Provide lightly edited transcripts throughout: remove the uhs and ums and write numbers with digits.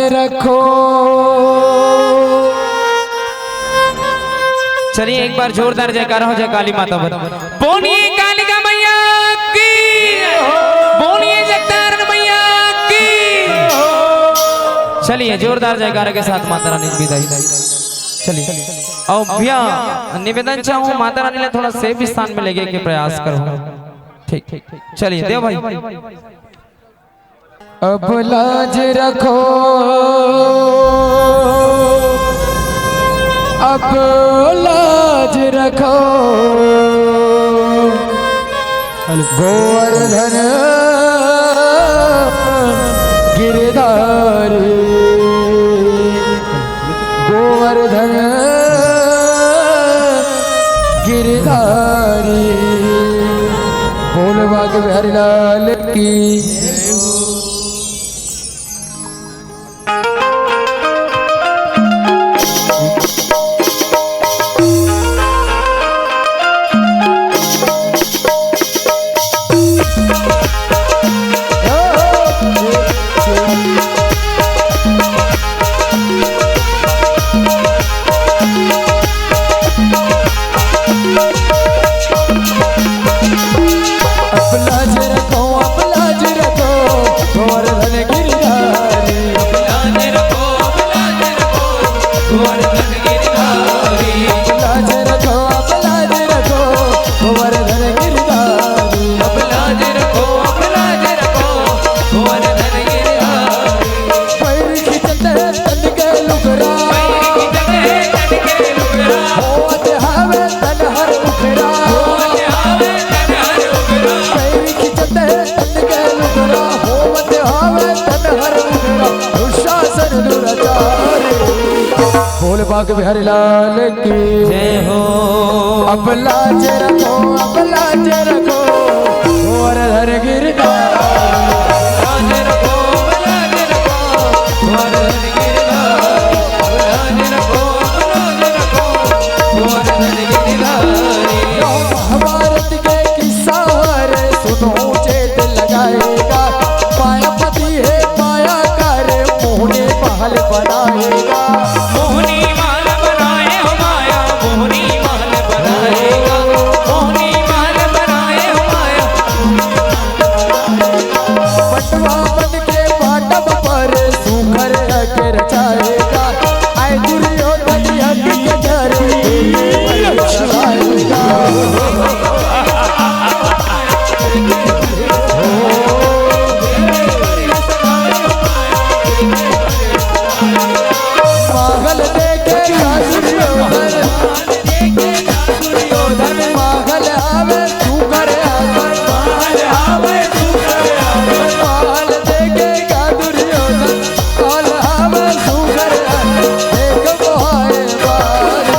रखो। चलिए एक बार जोरदार जयकारा हो जाए काली माता पर। बोलिए कालिका मैया की, बोलिए जगतारण मैया की। चलिए जोरदार जयकारा के साथ माता रानी की विदाई। चलिए और भैया निवेदन चाहूँ माता रानी ने थोड़ा सेफ स्थान में लेके के प्रयास करो। ठीक चलिए देव भाई। अब लाज रखो, अब लाज रखो, गोवर्धन गिरधारी, गोवर्धन गिरधारी, बोल बाग बिहारी लाल की। बोल बाग बिहारी लाल की जय हो। अब लाज रखो, अब लाज रखो, गोवर्धन गिरधारी, लाज रखो, लाज रखो, गोवर्धन गिरधारी, लाज रखो, लाज रखो, गोवर्धन गिरधारी। महाभारत के किस्सा रे सुनो चेत लगाएगा, मायापति है माया कर मोहनी महल बनाएगा। मोहनी महल बनाए हो माया, मोहनी महल बनाएगा, मोहनी महल बनाए हो माया। पटवा बन के पाटव पर सुखर के रचाएगा, आए दुर्योधन यज्ञ के जरे छुड़ाएगा। पागल देखेगा दुर्योधन, पागल आवे तू करे आवन, पागल देखेगा दुर्योधन, पागल आवे तू करे आवन, एक बोए बारी।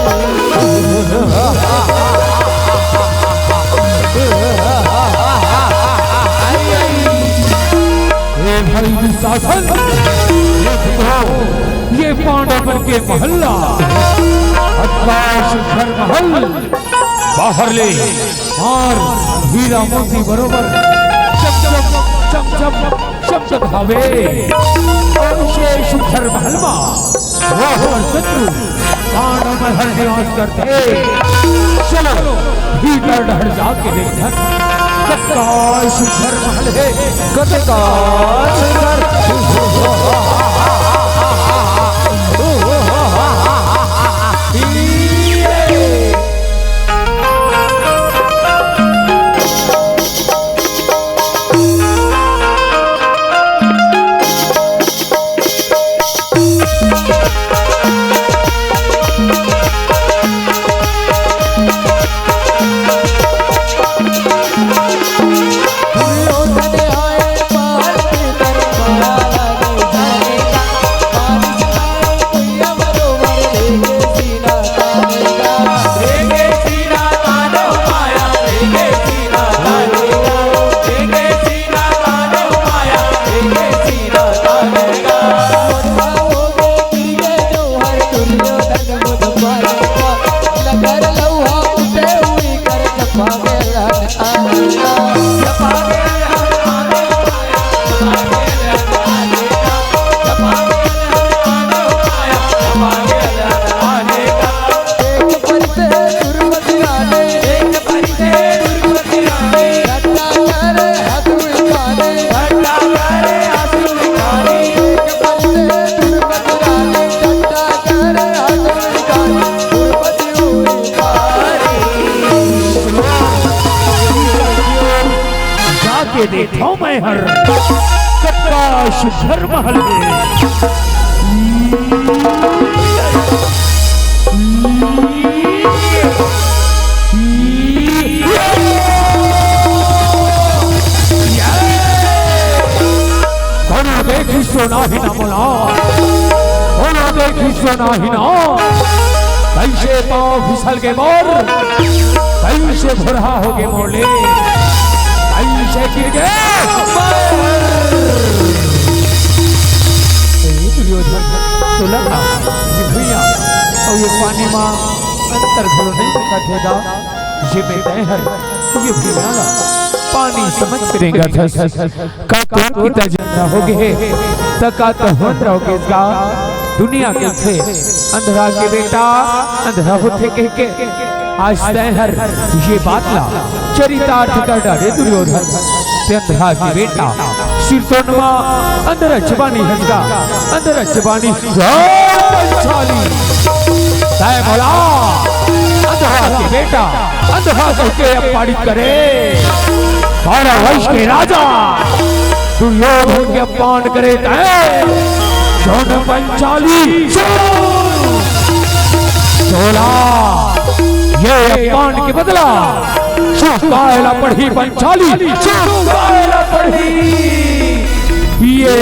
भाई शासन ये पांडवन के महल्ला घर महल बाहर ले और हीरा मोती बरोबर चम भावे और ये सुखर महल मा वह शत्रु पांडव महल निवास करते। चलो भीतर ढड़ जाके देखा कतका सुखर महल है, कतका सुखर। दुर्योधन आए पाल की तरफ के देखा मैं हर कटकाश घर महल देखी सोना ही ना बोला, होना देखी सोना ही ना, कैसे पाँव फिसल के मोर, कैसे भुरहा हो गए मोले, कैसे गिर गए तो लगा ये भैया और ये पानी माँ अंतर घोल नहीं दिखाएगा, ये बेटे हर ये भैया पानी समझ करेगा का तुम कितना जिंदा होगे तका तो होत रहोगे इसका दुनिया के थे अंधरा के बेटा अंधरा होते के आज हर ये बात ला चरितार्थ कर डाले दुर्योधन ते अंधरा के बेटा सिर तोड़वा अंधरा जवानी हंसगा अंधरा जवानी चाली ताए बोला अंधरा के बेटा अंधरा करके अपमानित करे 12 वर्ष के राजा दुर्योधन के अपमान करे जौन पंचाली चोला ये अपमान के बदला चुकाएला पढ़ी पंचाली चुकाएला पढ़ी ये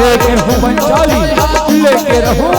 लेके रहूं पंचाली लेके रहूं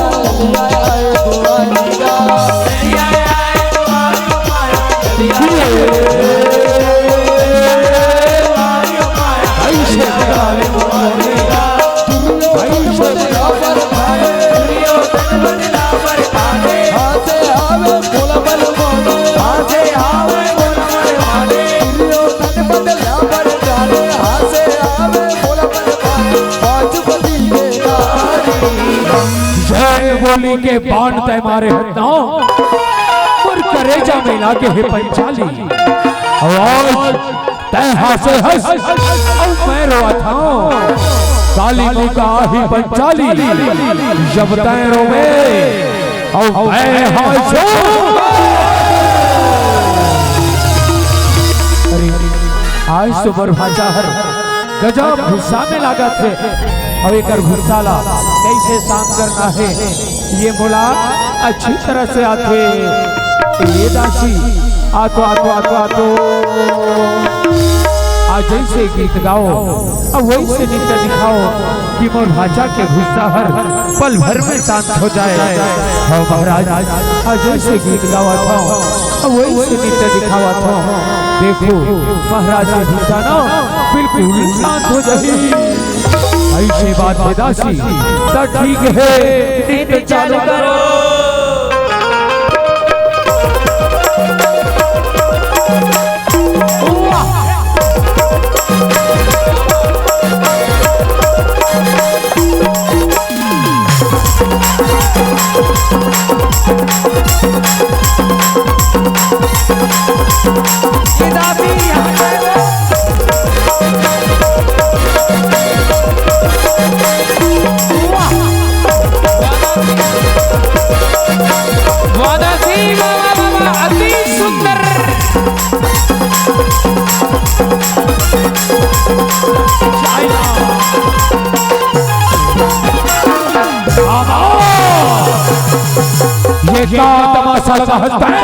बोली के बाण तय मारे हत्ताओं और करेजा मिला के हे पंचाली आवाज तय हासे हंस और मैं रोआ था काली मुका ही पंचाली जब तय रोवे और मैं हासो आज तो बरभाजा हर गजब गुस्सा में लगा थे और एक घुसाला कैसे शांत करना है ये बोला अच्छी तरह से आते ये दासी आतो आतो आतो आतो आज जैसे गीत गाओ और वैसे नृत्य दिखाओ कि मोर भाषा के गुस्सा हर पल भर में शांत हो जाए हाँ महाराज आज जैसे गीत गावा था और वैसे नृत्य दिखावा था देखो महाराज का गुस्सा ना बिल्कुल शांत हो जाए ऐसे बात है दासी तो ठीक है नृत्य चालू करो ये क्या तमाशा लगा है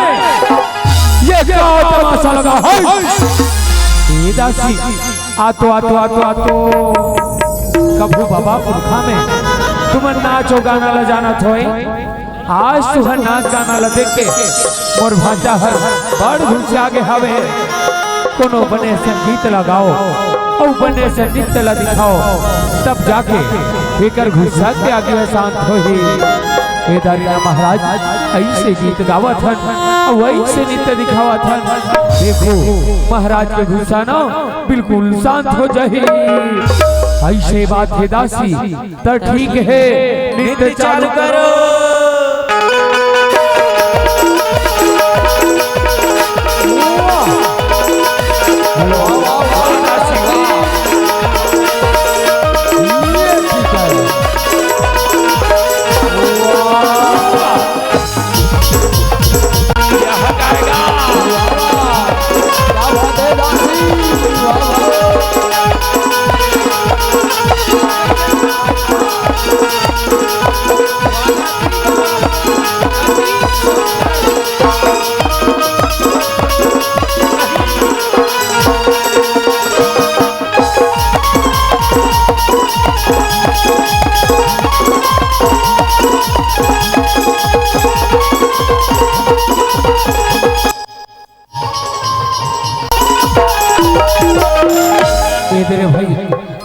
ये क्या तमाशा लगा है ये दासी आतो आतो आतो आतो कभू बाबा पुरखा में तुम नाचो गाना ला जाना थोए आज तुहर नाच गाना ला देख के मोर भाजा हर बड़ घुस आगे हवे कोनो बने से गीत लगाओ और बने से नृत्य ला दिखाओ, तब जाके एकर गुस्सा के आगे शांत होही। हे दारिया महाराज ऐसे गीत गावत हन और ऐसे नृत्य दिखावत हन, देखो महाराज के गुस्सा ना बिल्कुल शांत हो जाही। ऐसे बात है दासी, तो ठीक है नृत्य चालू करो।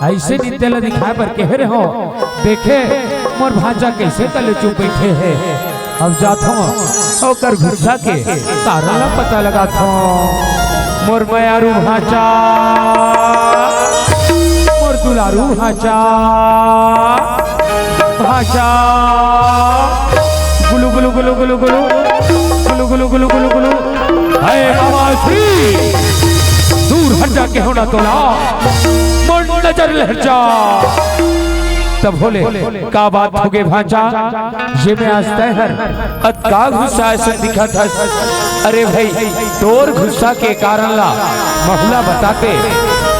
ऐसे नृत्य ला दिखाए पर कह रहे हो, देखे मोर भांजा कैसे तले चुप बैठे है। अब जाथो होकर गुस्सा के तारा ला पता लगा थो। मोर मयारू भांजा, मोर दुलारू भांजा, भांजा गुलु गुलु गुलु गुलु गुलु गुलु गुलु गुलु गुलु गुलु। हाय मामा श्री दूर हट जा के होना तोला, मोर नजर लहर जा। तब बोले का बात हो गए भांजा, ये मैं आज तहर का गुस्सा ऐसे दिखा था। अरे भाई तोर गुस्सा के कारण ला महुला बताते,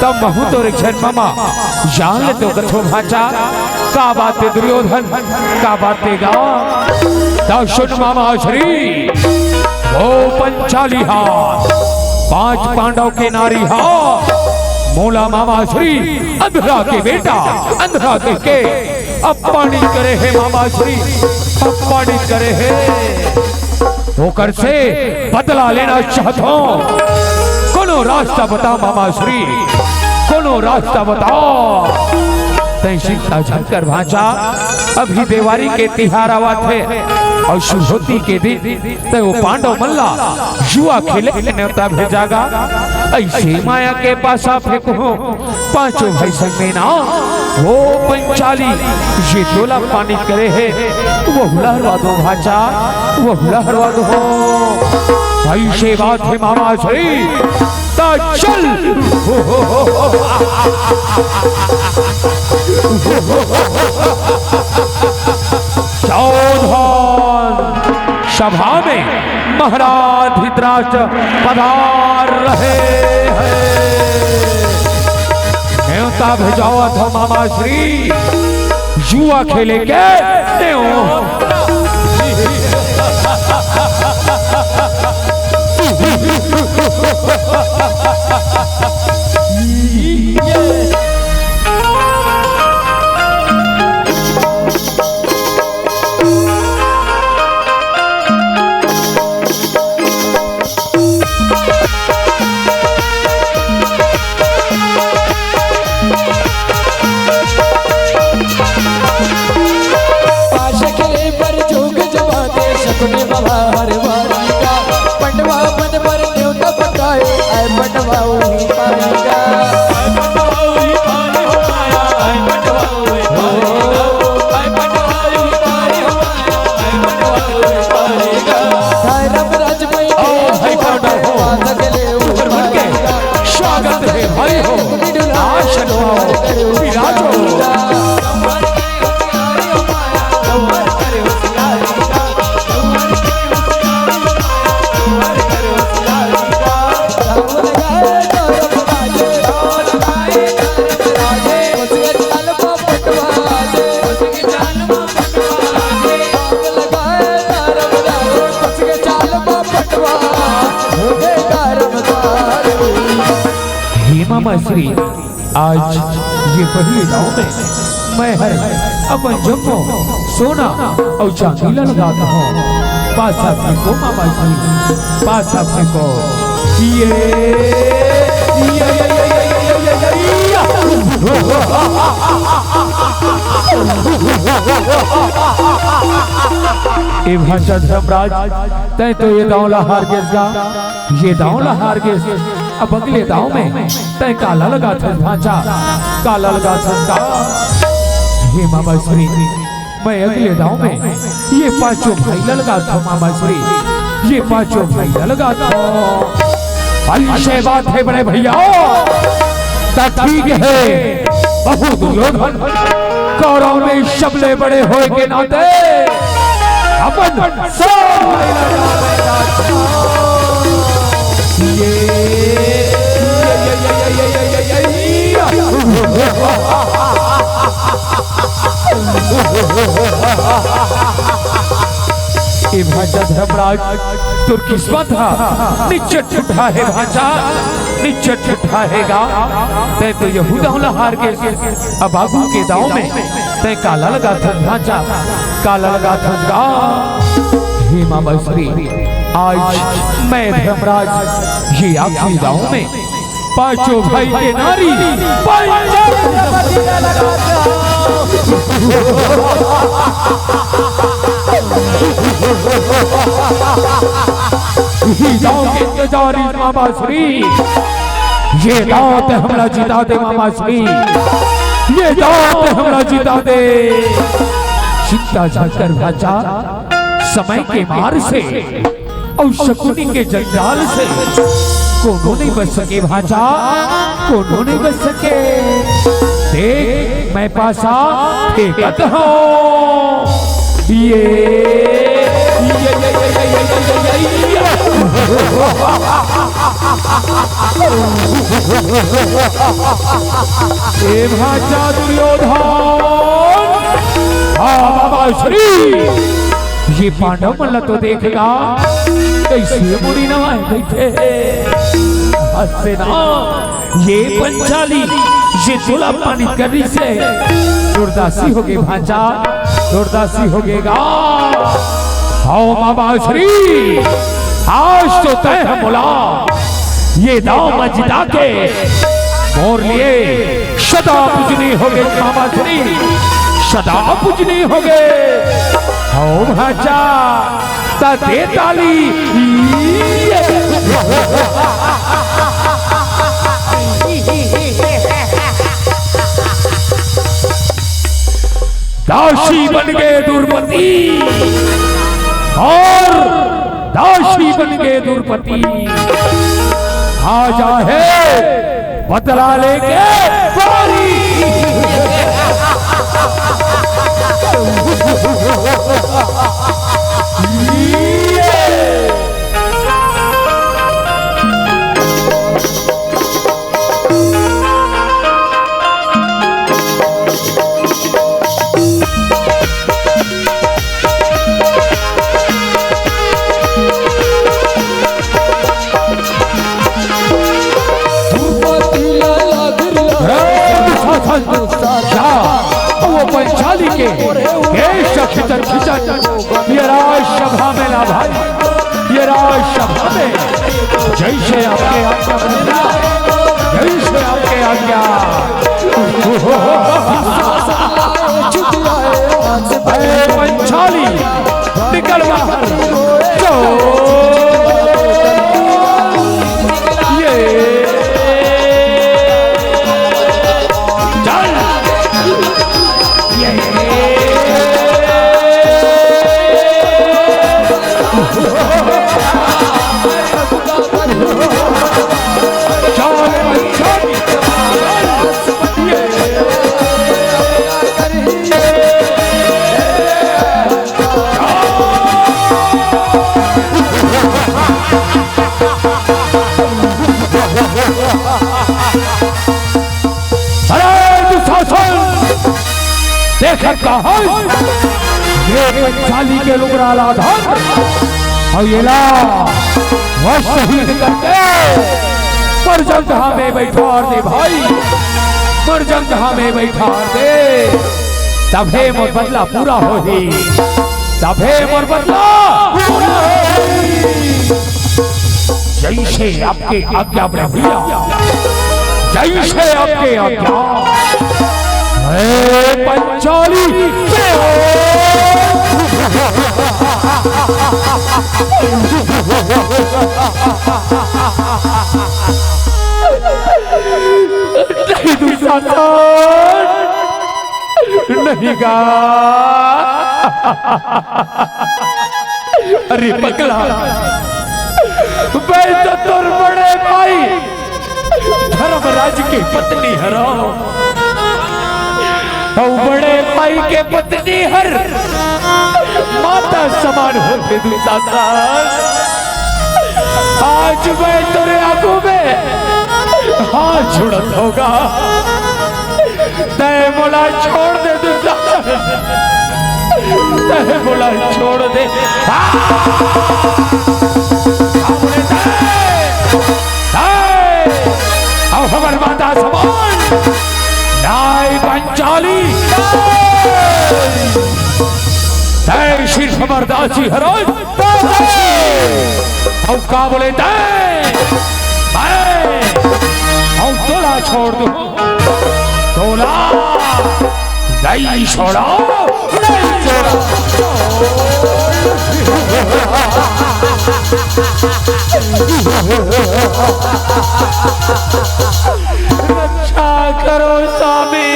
तब महू तोरे क्षण मामा जान ले तो कथो भांजा का बात है। दुर्योधन का बात है गाँव तब सुन मामा श्री, वो पंचाली हाथ 5 पांडव के नारी हाथ मोला मामा श्री अंधरा के बेटा अंधरा के अपमानित करे है। मामा श्री अपमानित करे है, होकर से बदला लेना चाहता हूं। कोनो रास्ता बता मामा श्री, कोनो रास्ता बताओ। चिंता झटकर भांजा अभी देवारी के तिहार आवा थे और शुभोती के दिन तो वो पांडव मल्ला जुआ खेले न्योता भेजागा। ऐसे माया के पास फेंको 5 भाई संग में ना वो पंचाली ये तोला पानी करे है। वो हुलहरवा दो भांजा, वो हुलहरवा दो। ऐसे बात है मामा श्री ता चल। चौधन सभा में महाराज धृतराष्ट्र पधार रहे हैं। न्योता भेजाओ था मामा श्री जुआ खेले के पंडवा मन पर न्योता पकाए आए पंडवा वही पाएगा। स्वागत है भाई हो मामा श्री आज ये पहले गाँव में मैं हर अपन जम्मो सोना और चांदी लगाता हूँ। पास आपने को मामा श्री पास आपने को ये ए भाषा धर्मराज तय तो ये दावला हार गेसगा, ये दावला हार गेस। अब अगले दाव में तय काला लगा था भाषा, काला लगा था। हे मामा श्री, मैं अगले दाव में ये पांचों भाई लगा था मामा श्री, ये पांचों भाई लगा था। अच्छे बात है बड़े भैया, ठीक है। बहुत दुर्योधन कौरव में शबले बड़े होए के नाते अपन सब भाई लगा ये भाषा धर्मराज तुर किस्मत था, निश्चित छुटा है भाषा, निश्चित छुटा हैगा। तय तो यहूदा हार के अब आगू के दाव में तय काला लगा था भाषा, काला लगा था। हे मामा श्री, आज मैं धर्मराज ये आखिरी दाव में पांचों भाई के नारी मामा श्री, ये दावत हमला जिता दे मामा श्री, ये दावत हमला जिता दे। चिंता जाकर भाचा समय के मार से और शकुनी के जंजाल से कोनो नहीं बच सके भाचा, कोनो नहीं बच सके। देख मैं पासा फेंकत हूँ ये भाचा दुर्योधन। हाँ बाबा श्री, ये पांडव मल्ल तो देखेगा कैसे मुड़ी नवाए बैठे हंसे ना। ये पंचाली ये चूल्हा पानी करनी से दुर्दासी हो गई भांजा, दुर्दासी हो गएगा। आओ बाबा श्री, आज तो तय है बोला ये दाव में जिता के मोर लिए सदा पूजनी हो गए बाबा श्री, सदा पूजनी हो गए। आओ भाचा दे ताली। दासी बन गए दुर्मति और दासी बन गए दुर्पति। आजा है बदला लेके बारी। वो पंचाली के खिचन खिचन ये राज सभा में ना भाई, ये राज सभा में जैसे आपके आज्ञा बनेगा, जैसे आपके आज्ञा। पंचाली निकल बाहर ये पंचाली के लुगराला धन और ये ला वह शहीद करके मरजंग हमें बैठा दे भाई, मरजंग हमें बैठा दे। तभे मोर बदला पूरा हो ही, तभे मोर बदला पूरा हो ही। जैसे आपके आज्ञा बढ़े भैया, जैसे आपके आज्ञा। पंचाली नहीं दुशासन नहीं गा। अरे पकड़ा मैं तो तुर बड़े भाई धर्मराज की पत्नी हरा, बड़े भाई के पत्नी हर माता समान होते दुशासन। आज मैं तेरे आंखों में हाथ जुड़त होगा, तय बोला छोड़ दे दुशासन, तय बोला छोड़ दे। अब हमारी माता समान नाय पंचाली तय सिर्फ मर्दासी हरोज और का बोले तय तोला छोड़ दो, तोला नहीं छोड़ा, नहीं छोड़ा। रक्षा करो स्वामी,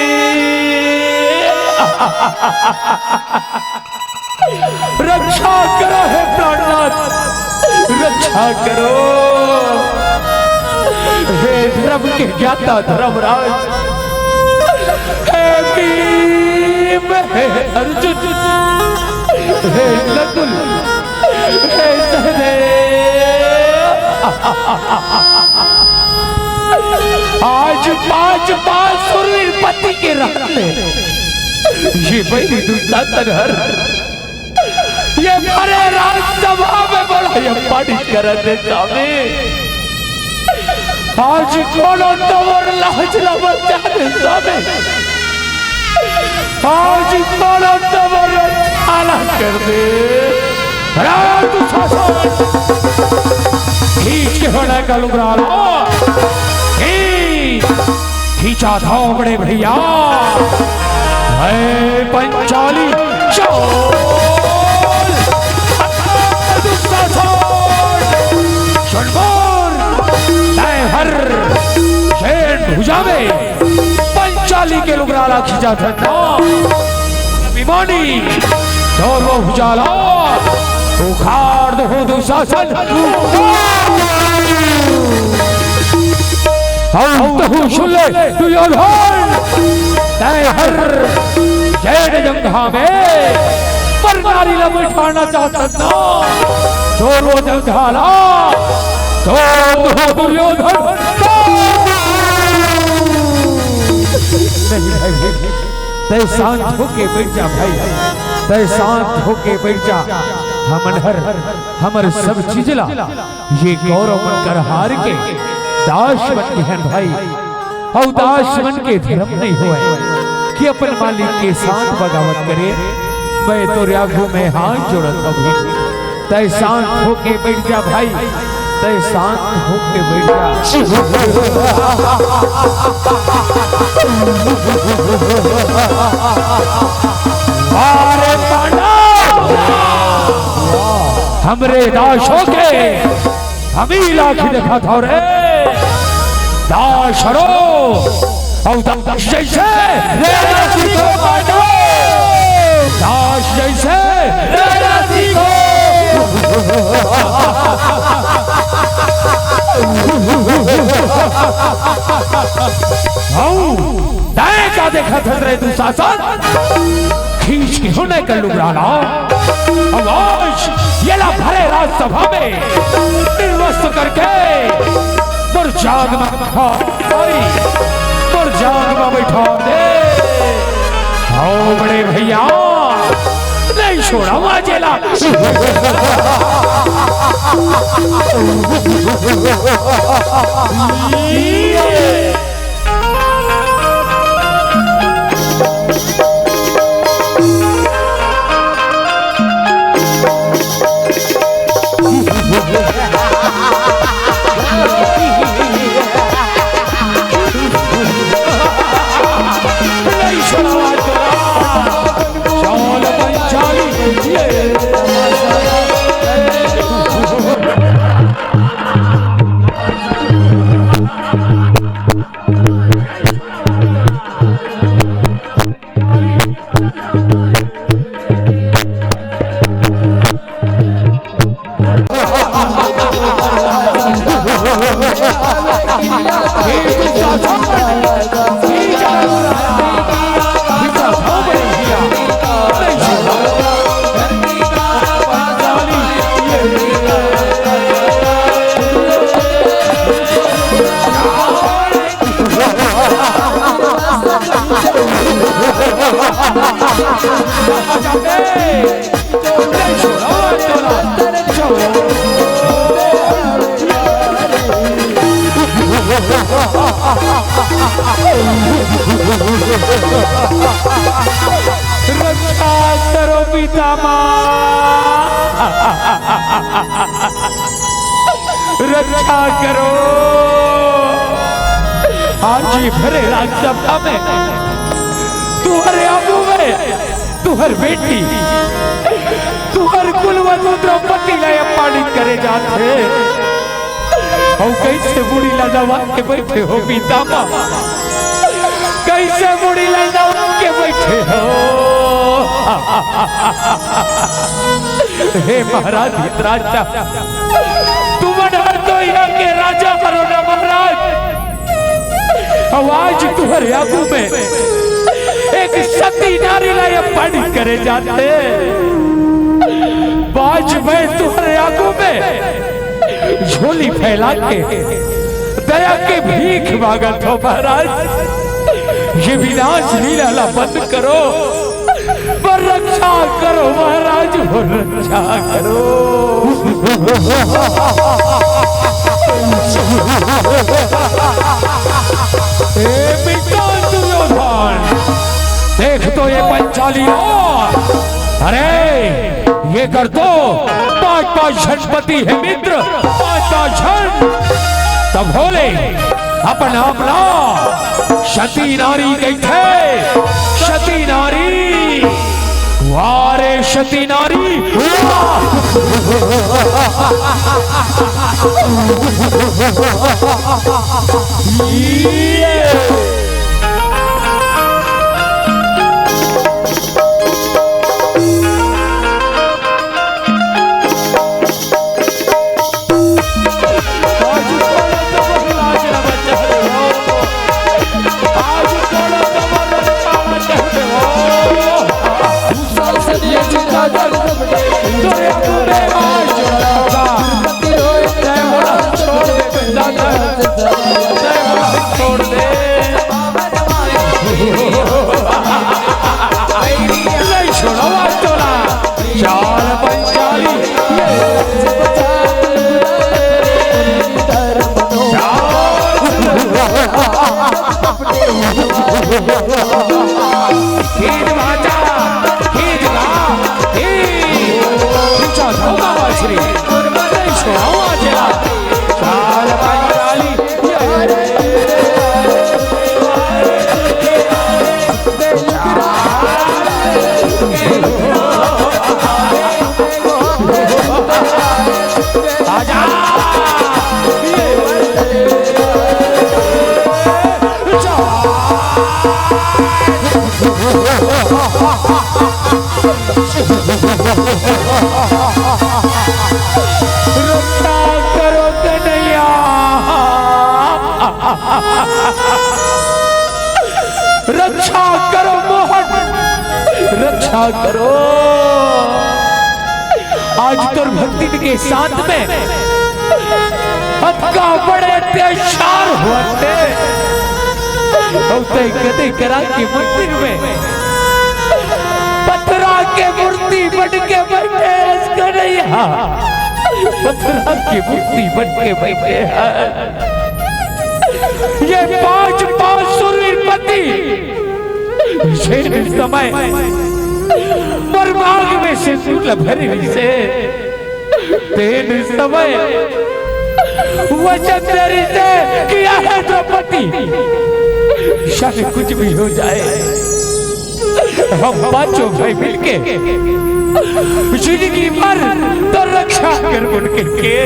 रक्षा करो हे प्राणनाथ, रक्षा करो हे धर्म के ज्ञाता धर्मराज, हे भीम, हे अर्जुन, हे नकुल, हे सहदेव। आज 5 सुरवीर पति के रहते ये बड़ी दुशासन हर ये बड़े राजसभा में बड़ा ये पार्टी करते स्वामी। आज कोनो तवर लाज न बचा दे स्वामी, आज कोनो तवर छाला कर दे। खींच के होने का लुगरा लो, खींचा था बड़े भैया। पंचाली हर भुजा में पंचाली के लुगराला खींचा था अभिमानी दोनों भुजाला उखाड़ दो दुशासन। दुर्योधन तय हर जैन जंघा में पर नारी ला बिठाना चाहता था, दोनों जंघाला तो दुर्योधन तय शांत होके बैठ जा भाई, तय शांत होके बैठ जा। हमर सब चीजला ये गौरव बनकर हार के दास बन के हैं भाई, और दास बन के धर्म नहीं हुए कि अपन मालिक के साथ बगावत करे। मैं तो राघु में हाथ जोड़त अभी, तय शांत होके बैठ जा भाई, तय शांत होके बैठ जा। अरे पांडव हमरे दासों के हमी लाखी देखा था रे दासरो और दास जैसे दास जैसे का देखा था रे दुशासन, खींच के होने का लुगराला आवाज ये ला भरे राजसभा में निर्वस्त्र करके मुरझाग में बैठा दे। आओ बड़े भैया नहीं छोड़ा हुआ जेला। रक्षा करो पितामह, रक्षा करो। आज ये भरे राज्यसभा में तुहरे आगू में तुहर बेटी तुहर कुलवधु द्रौपदी ने अपमानित करे जाते और कैसे बुरी लड़वा के बैठे हो पितामह, कैसे बुरी लड़वा के बैठे हो। हे महाराज धृतराष्ट्र, तुम तो यहाँ के राजा बनो ना महाराज। आज तुम्हारे आगू में एक सती नारी ने अपमानित करे जाते, बाज में तुम्हारे आगू में झोली फैला के दया के भीख मांगत हो महाराज। ये विनाश लीला बंद करो, पर रक्षा करो महाराज, वो रक्षा करो। दुर्योधन देख तो ये पंचाली, अरे ये कर दो 5-5 जनपति है मित्र, 5-5 जन तब बोले अपना अपना सती नारी गई थे, सती नारी वारे सती नारी छोड़ दे नहीं छोड़ो तोला चार पंचाली खींच भाजा खींच ला खींचा धोगा श्री नहीं छोड़ो चला चार पंचाली रक्षा करो कन्हैया, रक्षा करो मोहन, रक्षा करो। आज तो भक्ति के साथ में हत्का बड़े अत्याचार होते गदे करा की मंदिर में पत्थरा के मूर्ति बन के बैठे कन्हैया, पत्थरा की मूर्ति बन के बैठे हैं। ये 5-5 सूर्यपति समय मरमाग में से भरी से तेन समय वचन तेरी से किया है द्रौपदी, शायद कुछ भी हो जाए हम 5 भाई मिलके जिंदगी भर तो रक्षा कर उनके के।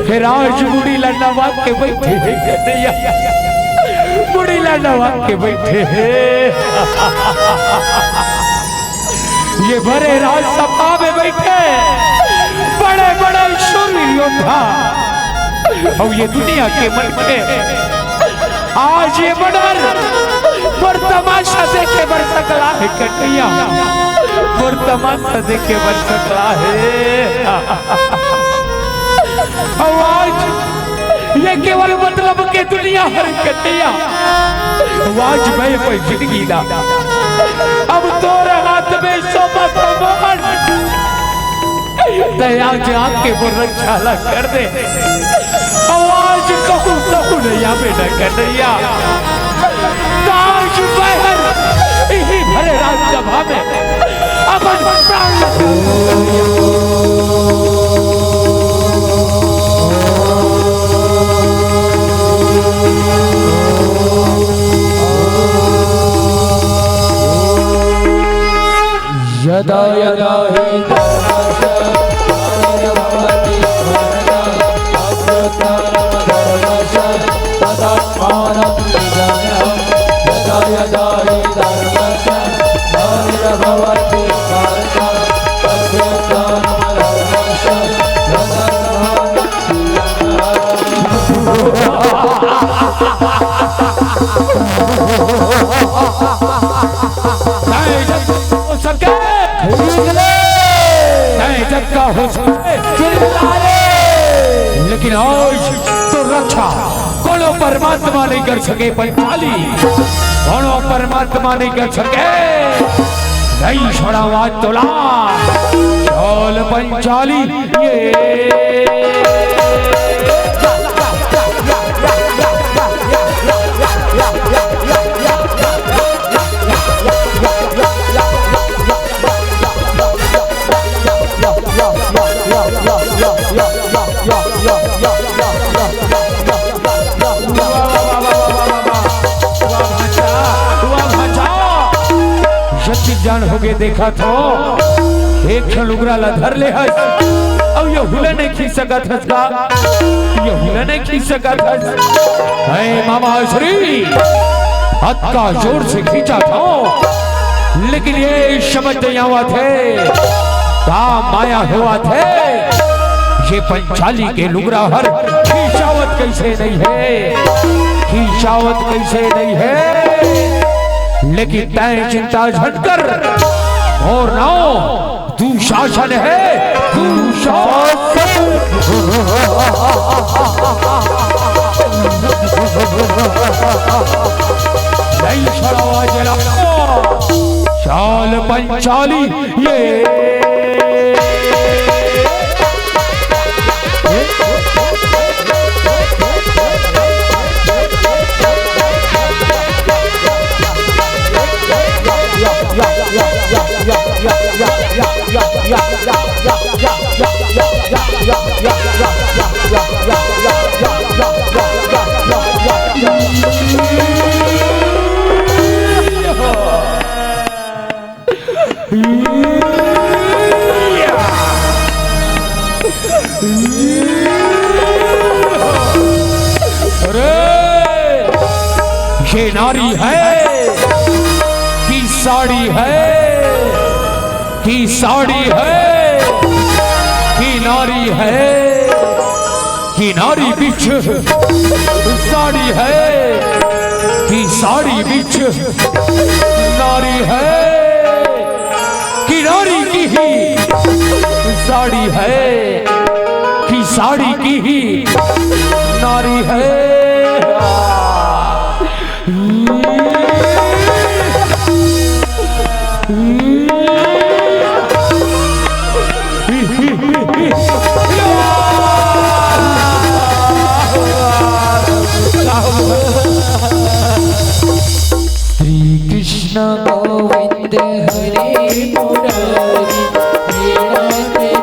फिर आज बुढ़ी लड़ना वाक के बैठे हैं कन्हैया, बुढ़ी लड़ना वाक के बैठे हैं। ये भरे राजसभा में बैठे बड़े बड़े शूर योद्धा और ये दुनिया के मन के आज ये मर्डर पर तमाशा देखे बर सकला है कन्हैया, पर तमाशा देखे बर सकला है। आज ये केवल मतलब के दुनिया हर कन्हैया, आज मैं कोई जिंदगी ना अब तोरे हाथ में सोमा भगवान दया जाग के वो रक्षा कर दे। आवाज कहूँ कहूँ नैया बेटा कन्हैया, काश बहर यही भरे राज्यसभा में अपन प्राण यदा यदा हि धर्मस्य ग्लानिर्भवति धर्मस्य तदात्मानं विजयम्। यदा यदा हि धर्मस्य ग्लानिर्भवति जग का हो लेकिन आज तो रक्षा कोनो परमात्मा नहीं कर सके, पंचाली कोनो परमात्मा नहीं कर सके। नहीं छोड़ा आज तोला चोल पंचाली जान हो गए देखा तो एक क्षण उगरा ला धर ले हस अब ये हुले नहीं खींच सका था का, ये हुले नहीं खींच सका था। है मामा श्री हाथ का जोर से खींचा था, लेकिन ये समझ नहीं हुआ थे काम माया हुआ थे। ये पंचाली के लुगरा हर खींचावत कैसे नहीं है, खींचावत कैसे नहीं है। लेकिन तय चिंता झटकर और नाओ दुशासन है, दुशासन नहीं छड़ावा जला चाल पंचाली ये ये नारी है कि साड़ी है, कि साड़ी है कि नारी है, कि नारी बिच साड़ी है, कि साड़ी बिच नारी है, कि नारी की ही साड़ी है, कि साड़ी की ही नारी है। श्री कृष्ण गोविंद हरे मुरारी,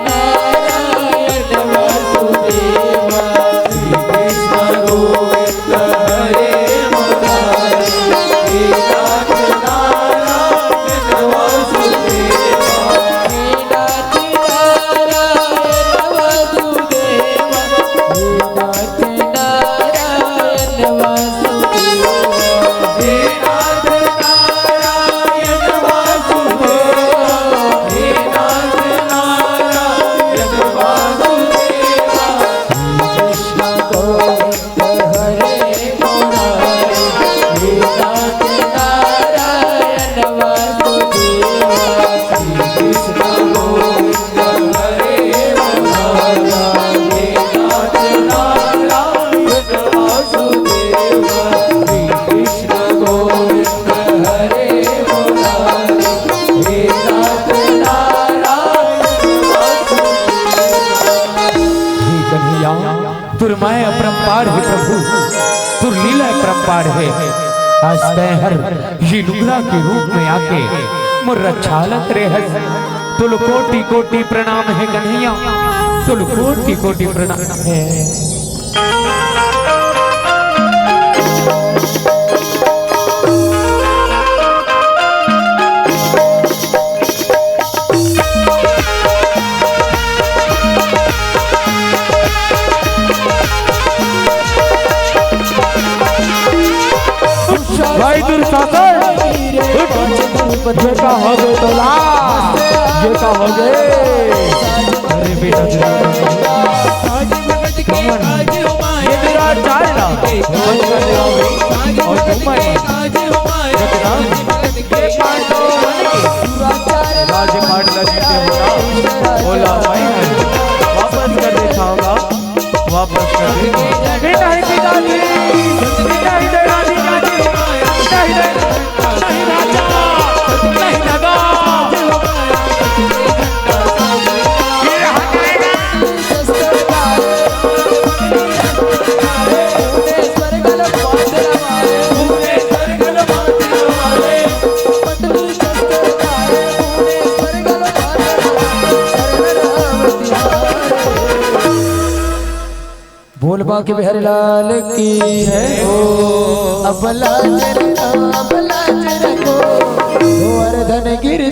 नारायण वासुदेवा। श्री कृष्ण परम्पार है प्रभु, तू लीला परम्पार है। आज तय हर ये नुगरा के रूप में आके मुर रक्षालत रे हस। तुल कोटि कोटि प्रणाम है कन्हैया, तुल कोटि कोटि प्रणाम है। भाई दुर्शासन ये का हो गए तोला, ये का हो गए। अरे बेटा ये मेरा चाल ना बंद कर दे और तुम राज माडला जीते होगा बोला भाई वापस कर दे खाऊंगा, वापस कर दे बेटा है पिताजी, बेटा है रानी काजी, नहीं राजा नहीं लगा बोल बाके बिहारी लाल की जय हो। अबला को गोवर्धन गिर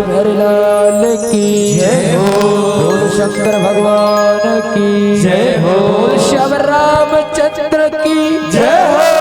बिहारी लाल की जय हो। बोल शंकर भगवान की जय हो। श्याम रामचंद्र की जय हो।